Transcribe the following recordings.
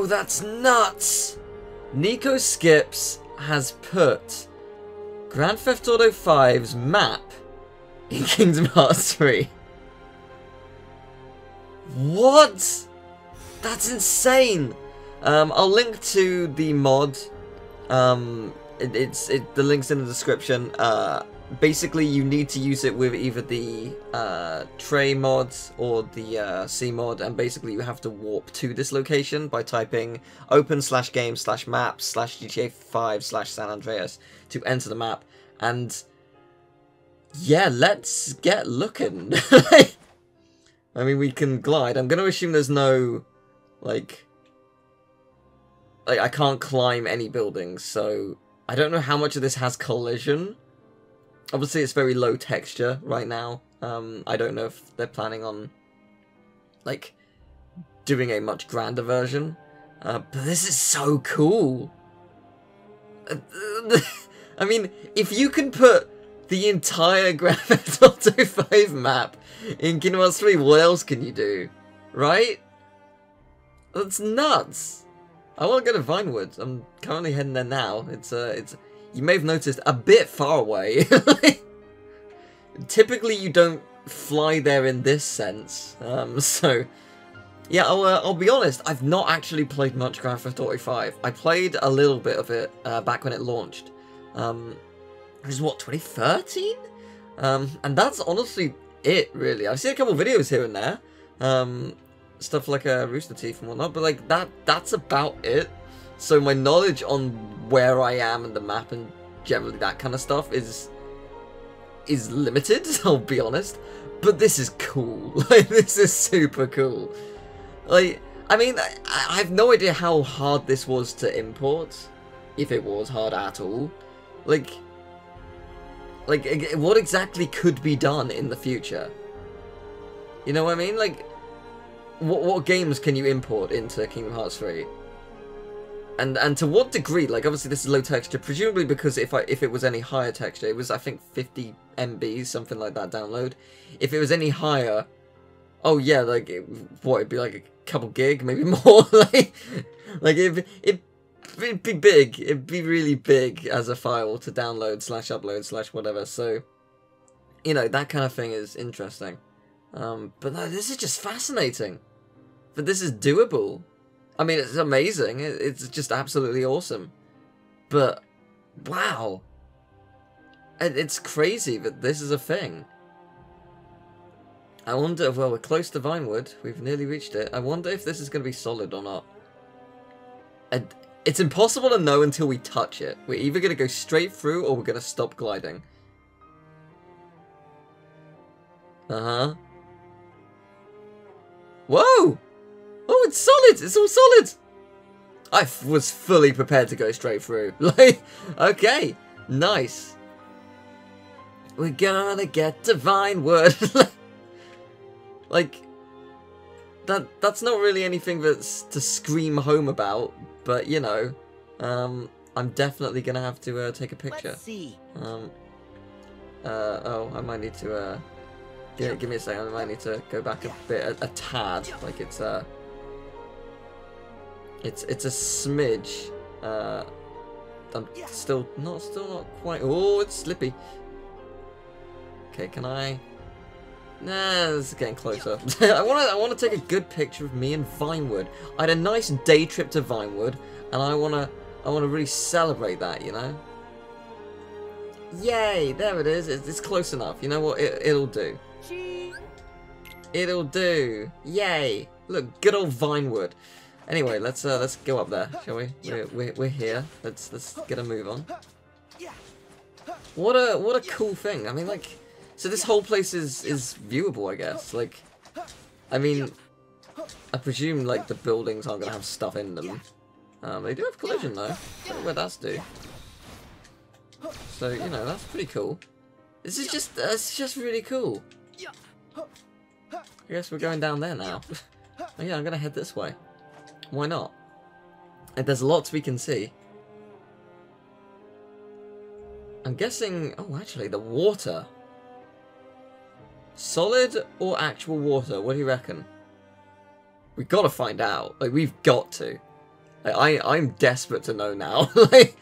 Bro, that's nuts! Nico Skips has put Grand Theft Auto 5's map in Kingdom Hearts 3. What? That's insane! I'll link to the mod. The link's in the description. Basically, you need to use it with either the Tray mod or the C mod, and basically you have to warp to this location by typing open/game/map/GTA5/San Andreas to enter the map. And yeah, let's get looking. I mean, we can glide. I'm gonna assume there's no like I can't climb any buildings, so I don't know how much of this has collision. Obviously, it's very low texture right now. I don't know if they're planning on, like, doing a much grander version. But this is so cool. I mean, if you can put the entire Grand Theft Auto 5 map in Kingdom Hearts 3, what else can you do? Right? That's nuts. I want to go to Vinewood. I'm currently heading there now. It's you may have noticed, a bit far away. Typically, you don't fly there in this sense. So, yeah, I'll be honest. I've not actually played much Grand Theft Auto 5. I played a little bit of it back when it launched. It was, what, 2013? And that's honestly it, really. I've seen a couple of videos here and there. Stuff like Rooster Teeth and whatnot. But, like, that's about it. So my knowledge on where I am in the map and generally that kind of stuff is limited, I'll be honest. But this is cool. Like, this is super cool. Like, I mean, I have no idea how hard this was to import, if it was hard at all. Like, what exactly could be done in the future? You know what I mean? Like, what games can you import into Kingdom Hearts 3? And to what degree? Like, obviously this is low texture, presumably because if it was any higher texture, it was, I think, 50 MB, something like that download. If it was any higher, oh yeah, like, it'd be like a couple gig, maybe more. like it'd be big. It'd be really big as a file to download /upload /whatever. So, you know, that kind of thing is interesting. But no, this is just fascinating. But this is doable. I mean, it's amazing. It's just absolutely awesome. But, wow. It's crazy that this is a thing. I wonder, well, we're close to Vinewood. We've nearly reached it. I wonder if this is going to be solid or not. It's impossible to know until we touch it. We're either going to go straight through or we're going to stop gliding. Uh-huh. Whoa! Oh, it's solid! It's all solid! I was fully prepared to go straight through. Like, okay, nice. We're gonna get to Vinewood. Like, that's not really anything that's to scream home about, but, you know, I'm definitely gonna have to take a picture. Let's see. Oh, I might need to, give me a second, I might need to go back a bit, a tad, like it's a smidge. I'm still not quite. Oh, it's slippy. Okay, can I? Nah, this is getting closer. I want to take a good picture of me in Vinewood. I had a nice day trip to Vinewood, and I wanna really celebrate that, you know. Yay! There it is. It's close enough. You know what? It'll do. It'll do. Yay! Look, good old Vinewood. Anyway, let's go up there, shall we? We're here. Let's get a move on. What a cool thing. I mean, like, so this whole place is viewable, I guess. Like, I mean, I presume like the buildings aren't gonna have stuff in them. They do have collision though. I don't know where that's due. So you know that's pretty cool. This is just really cool. I guess we're going down there now. Oh, yeah, I'm gonna head this way. Why not? And there's lots we can see. I'm guessing... Oh, actually, the water. Solid or actual water? What do you reckon? We've got to find out. Like, we've got to. I'm desperate to know now. Like,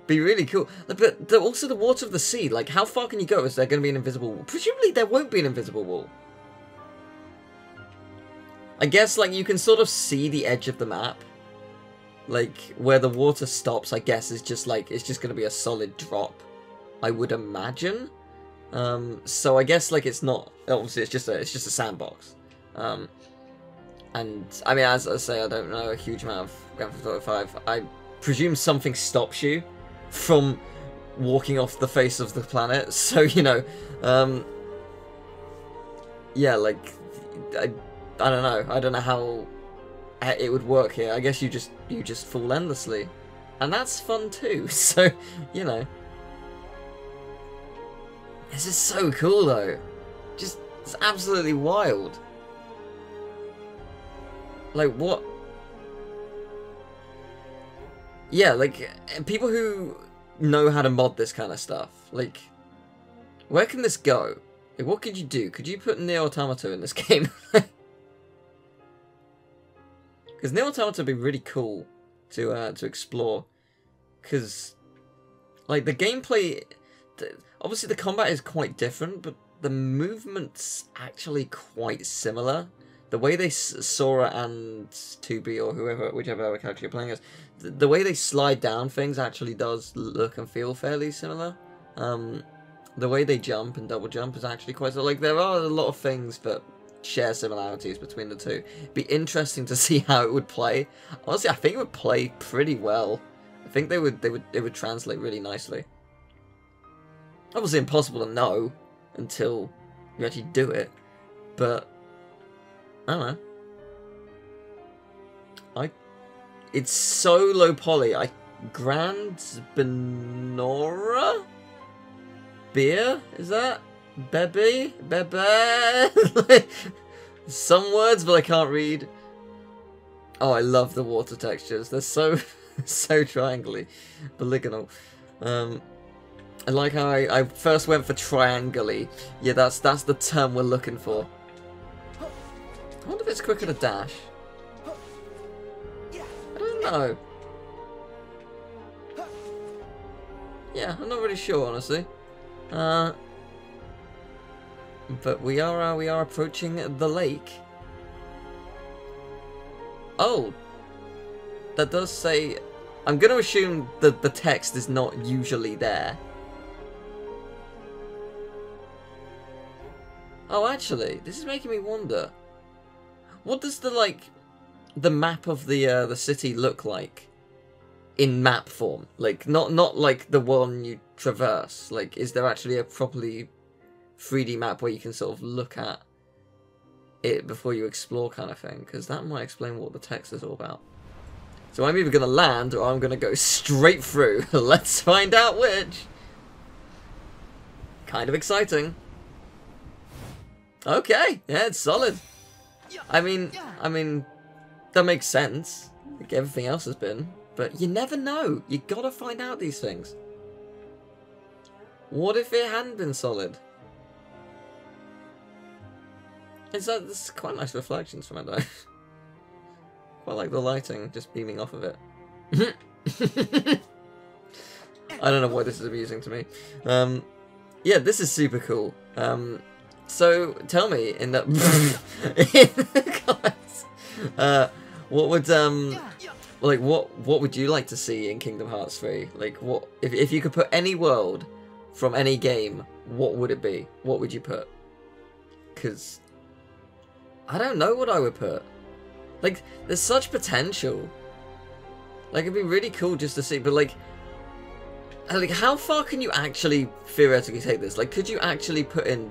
be really cool. But also the water of the sea. Like, how far can you go? Is there going to be an invisible wall? Presumably there won't be an invisible wall. I guess, like, you can sort of see the edge of the map. Like, where the water stops, I guess, is just, like, it's just going to be a solid drop. I would imagine. So I guess, like, it's not... Obviously, it's just a sandbox. And, I mean, as I say, I don't know a huge amount of Grand Theft Auto 5. I presume something stops you from walking off the face of the planet. So, you know, yeah, like, I don't know. I don't know how it would work here. I guess you just fall endlessly. And that's fun too. So, you know. This is so cool though. Just, it's absolutely wild. Like, what? Yeah, like, people who know how to mod this kind of stuff, like, where can this go? Like, what could you do? Could you put Nier Automata in this game? Because Nier Automata would be really cool to explore. Because, like, the gameplay... Obviously, the combat is quite different, but the movement's actually quite similar. The way they... Sora and 2B, or whichever character you're playing as, the way they slide down things actually does look and feel fairly similar. The way they jump and double jump is actually quite... Like, there are a lot of things that share similarities between the two. It'd be interesting to see how it would play. Honestly, I think it would play pretty well. I think it would translate really nicely. Obviously impossible to know until you actually do it, but I don't know. It's so low poly. Grand Benora? Beer? Is that? Bebe? Some words, but I can't read. Oh, I love the water textures. They're so triangly, polygonal. I like how I first went for triangly. Yeah, that's the term we're looking for. I wonder if it's quicker to dash. I don't know. Yeah, I'm not really sure, honestly. But we are approaching the lake. Oh, that does say. I'm going to assume that the text is not usually there. Oh, actually, this is making me wonder. What does the map of the city look like in map form? Like, not like the one you traverse. Like, is there actually a properly 3D map where you can sort of look at it before you explore, kind of thing? Because that might explain what the text is all about. So I'm either going to land or I'm going to go straight through. Let's find out which. Kind of exciting. Okay, yeah, it's solid. I mean, that makes sense. Like everything else has been. But you never know. You gotta find out these things. What if it hadn't been solid? There's quite nice reflections from it though. Quite like the lighting just beaming off of it. I don't know why this is amusing to me. Yeah, this is super cool. So tell me in the comments, what would you like to see in Kingdom Hearts 3? Like, what if you could put any world from any game, what would it be? What would you put? Because I don't know what I would put. Like, there's such potential. Like, it'd be really cool just to see, but like how far can you actually theoretically take this? Like, could you actually put in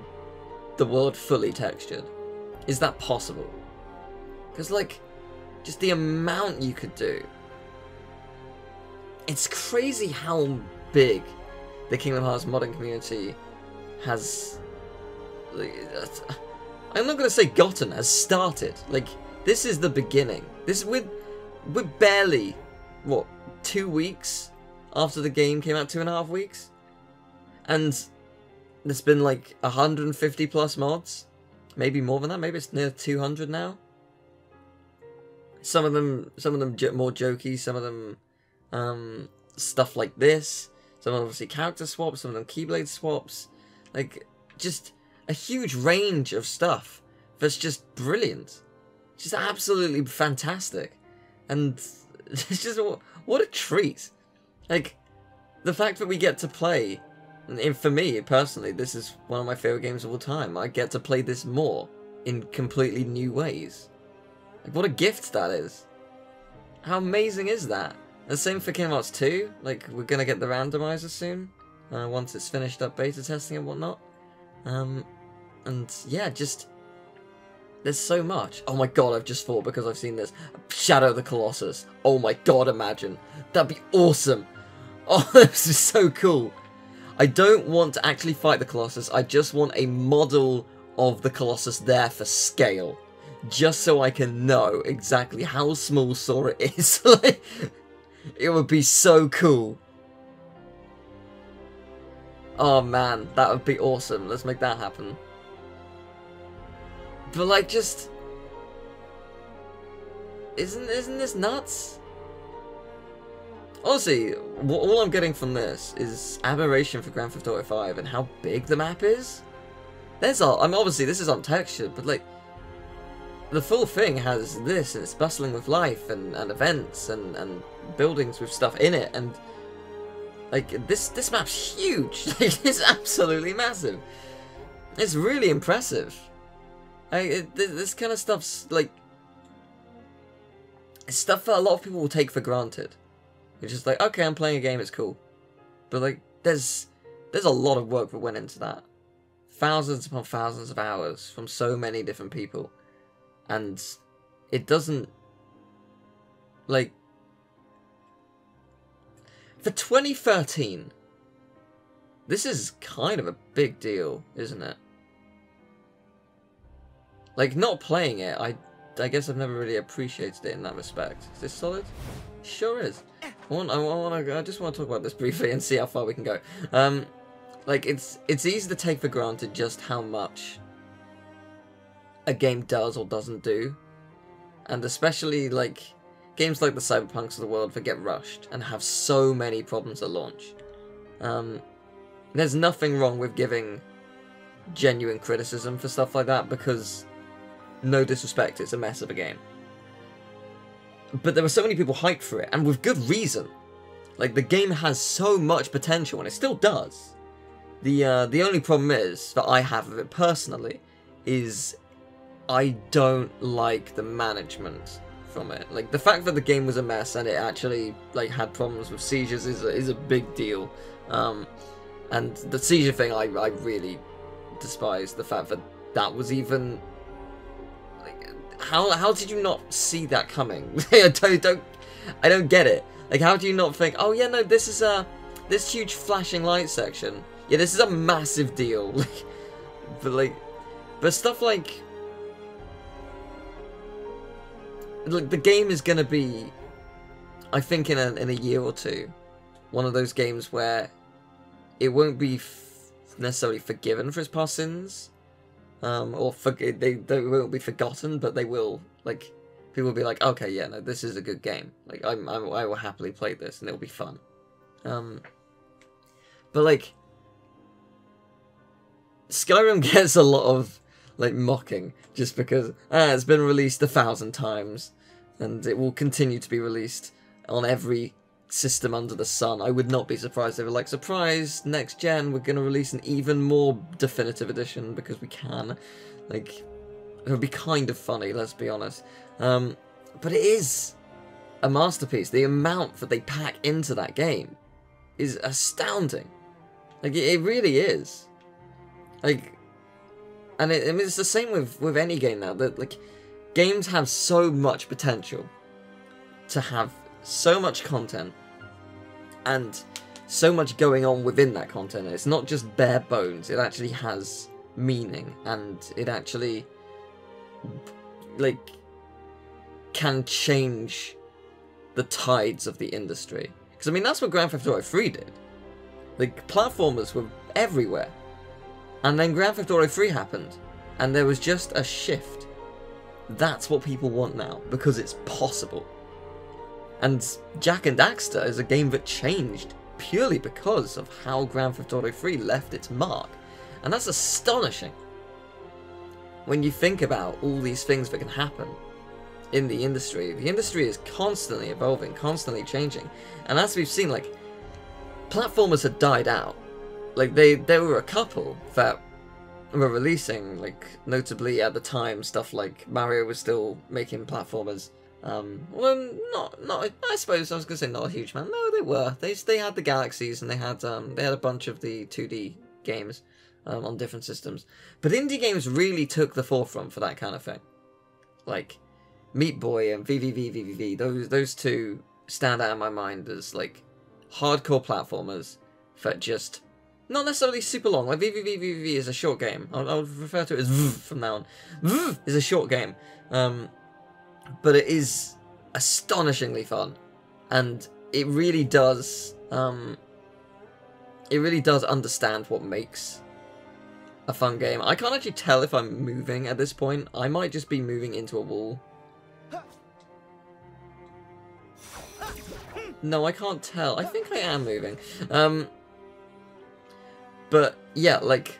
the world fully textured? Is that possible? Because, like, just the amount you could do. It's crazy how big the Kingdom Hearts modding community has... Like, I'm not going to say gotten, has started. Like, this is the beginning. We're barely, what, 2 weeks after the game came out, 2.5 weeks? And there's been like 150 plus mods, maybe more than that, maybe it's near 200 now. Some of them more jokey, some of them stuff like this. Some of them obviously character swaps, some of them keyblade swaps. Like, just a huge range of stuff that's just brilliant. Just absolutely fantastic. And it's just, what a treat. Like, the fact that we get to play, and for me, personally, this is one of my favourite games of all time. I get to play this more in completely new ways. Like, what a gift that is. How amazing is that? And the same for Kingdom Hearts 2. Like, we're going to get the randomizer soon. Once it's finished up beta testing and whatnot. And yeah, just... There's so much. Oh my god, I've just thought, because I've seen this. Shadow of the Colossus. Oh my god, imagine. That'd be awesome. Oh, this is so cool. I don't want to actually fight the Colossus. I just want a model of the Colossus there for scale. Just so I can know exactly how small Sora is. Like, it would be so cool. Oh man, that would be awesome. Let's make that happen. But like, just... Isn't this nuts? Honestly, all I'm getting from this is admiration for Grand Theft Auto 5 and how big the map is. There's I mean, obviously this is untextured, but like, the full thing has this, and it's bustling with life and events and buildings with stuff in it, and like, this map's huge. Like, it's absolutely massive. It's really impressive. This kind of stuff's like, it's stuff that a lot of people will take for granted. It's just like, okay, I'm playing a game, it's cool. But like, there's a lot of work that went into that. Thousands upon thousands of hours from so many different people. And it doesn't, like, for 2013, this is kind of a big deal, isn't it? Like, not playing it, I guess I've never really appreciated it in that respect. Is this solid? Sure is. I just want to talk about this briefly and see how far we can go. Like, it's easy to take for granted just how much a game does or doesn't do. And especially, like, games like the Cyberpunks of the world that get rushed and have so many problems at launch. There's nothing wrong with giving genuine criticism for stuff like that, because, no disrespect, it's a mess of a game. But there were so many people hyped for it, and with good reason. Like, the game has so much potential, and it still does. The only problem is, that I have of it personally, is I don't like the management from it. Like, the fact that the game was a mess, and it actually, like, had problems with seizures is a big deal. And the seizure thing, I really despise the fact that that was even... How did you not see that coming? I don't get it. Like, how do you not think, oh yeah, no, this is this huge flashing light section. Yeah, this is a massive deal. but stuff like the game is gonna be, I think in a year or two, one of those games where it won't be necessarily forgiven for its past sins. Or they won't be forgotten, but they will, like, people will be like, okay, yeah, no, this is a good game. Like, I will happily play this, and it'll be fun. But, like, Skyrim gets a lot of, like, mocking, just because, it's been released 1,000 times, and it will continue to be released on every system under the sun. I would not be surprised if they were like, surprise, next gen, we're going to release an even more definitive edition, because we can. Like, it would be kind of funny, let's be honest. But it is a masterpiece. The amount that they pack into that game is astounding. Like, it really is. Like, and I mean, it's the same with any game now, that, like, games have so much potential to have so much content and so much going on within that content. It's not just bare bones, it actually has meaning, and it actually, like, can change the tides of the industry. Because, I mean, that's what Grand Theft Auto 3 did. Like, platformers were everywhere, and then Grand Theft Auto 3 happened, and there was just a shift. that's what people want now, because it's possible. And Jak and Daxter is a game that changed purely because of how Grand Theft Auto 3 left its mark. And that's astonishing when you think about all these things that can happen in the industry. The industry is constantly evolving, constantly changing. And as we've seen, like, platformers had died out. Like, there were a couple that were releasing, like, notably at the time, stuff like Mario was still making platformers. Well, not. I suppose I was gonna say not a huge fan. No, they were. They had the Galaxies, and they had a bunch of the 2D games on different systems. But indie games really took the forefront for that kind of thing. Like Meat Boy and VVV. Those two stand out in my mind as like hardcore platformers that just not necessarily super long. Like VVV is a short game. I'll refer to it as VV from now on. VV is a short game. But it is astonishingly fun, and it really does understand what makes a fun game. I can't actually tell if I'm moving at this point. I might just be moving into a wall. No, I can't tell. I think I am moving. But yeah, like,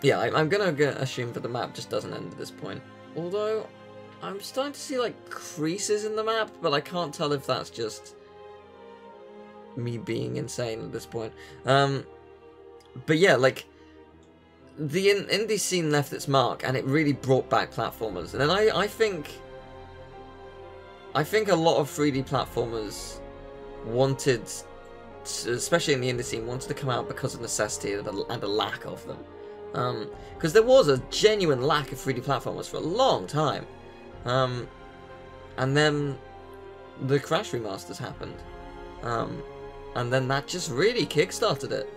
yeah, I'm gonna assume that the map just doesn't end at this point. Although I'm starting to see like creases in the map, but I can't tell if that's just me being insane at this point. But yeah, like the indie scene left its mark, and it really brought back platformers. And then I think a lot of 3D platformers wanted, especially in the indie scene, wanted to come out because of necessity and a lack of them. Because there was a genuine lack of 3D platformers for a long time. And then the Crash remasters happened. And then that just really kickstarted it.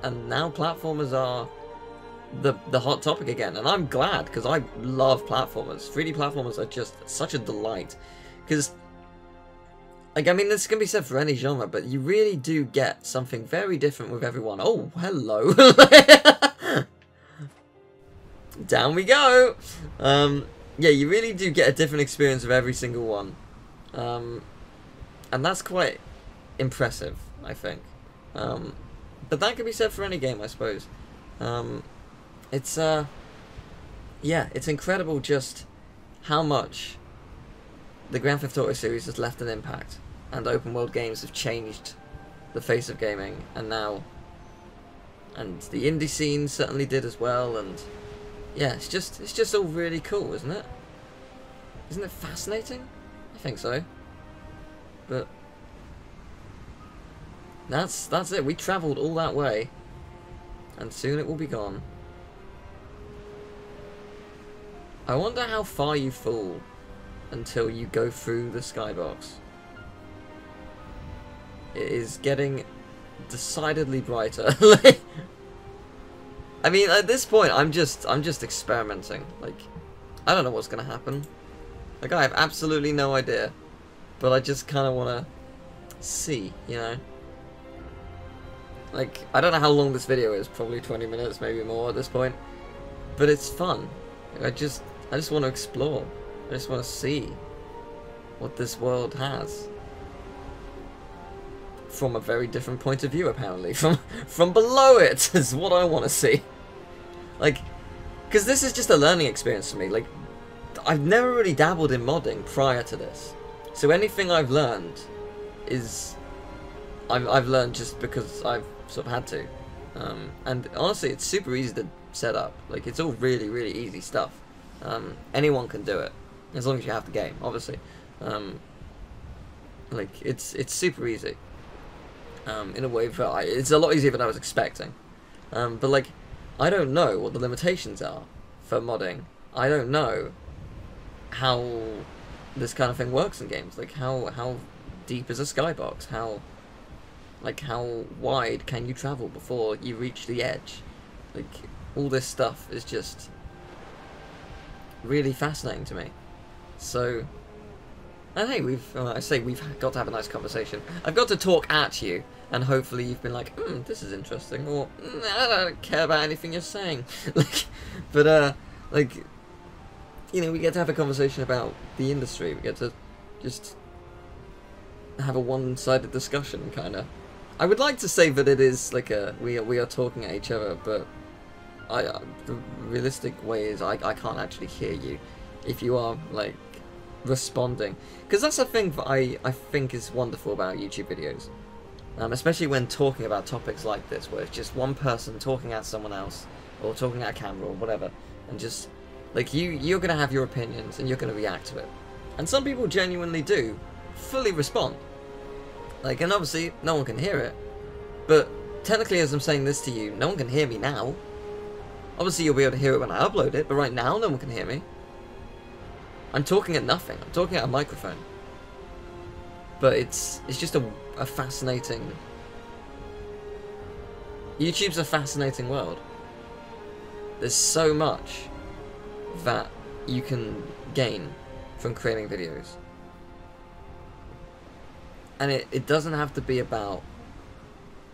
And now platformers are the hot topic again. And I'm glad, because I love platformers. 3D platformers are just such a delight. Because, like, I mean, this can be said for any genre, but you really do get something very different with everyone. Oh, hello. Down we go. Yeah, you really do get a different experience with every single one. And that's quite impressive, I think. But that can be said for any game, I suppose. It's, yeah, it's incredible just how much the Grand Theft Auto series has left an impact. And open world games have changed the face of gaming. And now, and the indie scene certainly did as well, and yeah, it's just all really cool, isn't it? Isn't it fascinating? I think so. But that's it. We travelled all that way, and soon it will be gone. I wonder how far you fall until you go through the skybox. It is getting decidedly brighter. I mean, at this point, I'm just experimenting. Like, I don't know what's gonna happen. Like, I have absolutely no idea. But I just kind of want to see, you know? Like, I don't know how long this video is. Probably 20 minutes, maybe more at this point. But it's fun. I just want to explore. I just want to see what this world has. From a very different point of view, apparently. From below it is what I want to see. Like, because this is just a learning experience for me. Like, I've never really dabbled in modding prior to this. So anything I've learned is... I've learned just because I've sort of had to. And honestly, it's super easy to set up. Like, it's all really, really easy stuff. Anyone can do it. As long as you have the game, obviously. Like, it's super easy. In a way that it's a lot easier than I was expecting. But like, I don't know what the limitations are for modding. I don't know how this kind of thing works in games. Like, how deep is a skybox? How wide can you travel before you reach the edge? Like, all this stuff is just really fascinating to me. So, I think we've got to have a nice conversation. I've got to talk at you, and hopefully you've been like, this is interesting, or I don't care about anything you're saying. Like, but like, you know, we get to have a conversation about the industry. We get to just have a one-sided discussion, kind of. I would like to say that it is like a we are talking at each other, but the realistic way is I can't actually hear you if you are like responding, because that's a thing that I think is wonderful about YouTube videos, especially when talking about topics like this, where it's just one person talking at someone else or talking at a camera or whatever, and just like you're gonna have your opinions and you're gonna react to it, and some people genuinely do fully respond. Like, and obviously, no one can hear it, but technically as I'm saying this to you, no one can hear me now. Obviously you'll be able to hear it when I upload it, but right now no one can hear me. I'm talking at nothing, I'm talking at a microphone. But it's just a fascinating... YouTube's a fascinating world. There's so much that you can gain from creating videos. And it doesn't have to be about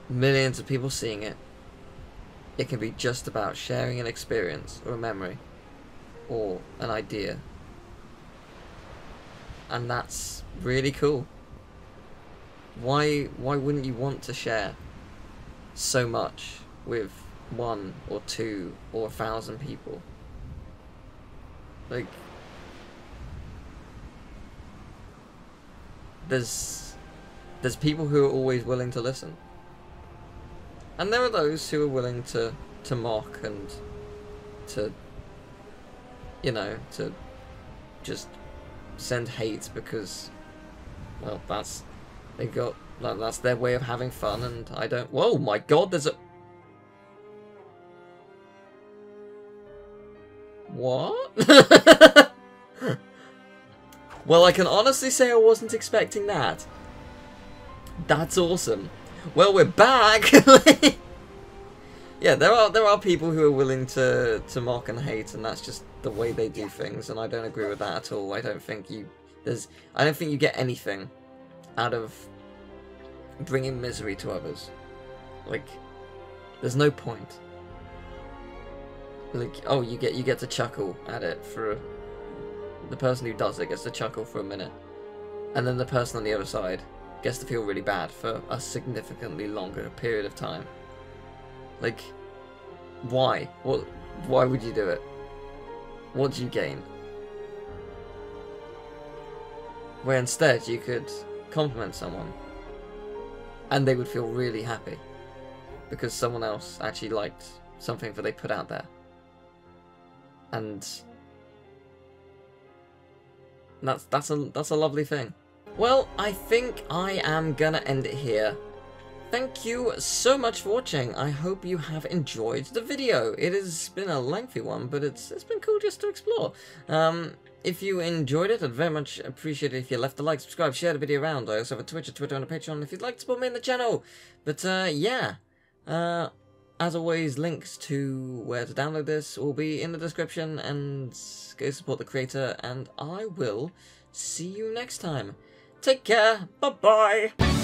millions of people seeing it. It can be just about sharing an experience or a memory or an idea. And that's really cool. Why wouldn't you want to share so much with 1 or 2 or 1,000 people? Like, there's people who are always willing to listen. And there are those who are willing to mock and to, you know, to just send hate because, well, that's their way of having fun, and I don't... Whoa, my god, there's a... What? Well, I can honestly say I wasn't expecting that. That's awesome. Well, we're back. Yeah, there are people who are willing to mock and hate, and that's just the way they do things, and I don't agree with that at all. I don't think you get anything out of bringing misery to others. Like, there's no point. Like, oh, you get to chuckle at it for the person who does it gets to chuckle for a minute, and then the person on the other side gets to feel really bad for a significantly longer period of time. Like, why? Why would you do it? What do you gain? Where instead you could compliment someone and they would feel really happy because someone else actually liked something that they put out there. And that's a lovely thing. Well, I think I am gonna end it here. Thank you so much for watching. I hope you have enjoyed the video. It has been a lengthy one, but it's been cool just to explore. If you enjoyed it, I'd very much appreciate it if you left a like, subscribe, share the video around. I also have a Twitter and a Patreon if you'd like to support me in the channel. But yeah, as always, links to where to download this will be in the description, and go support the creator, and I will see you next time. Take care, bye-bye!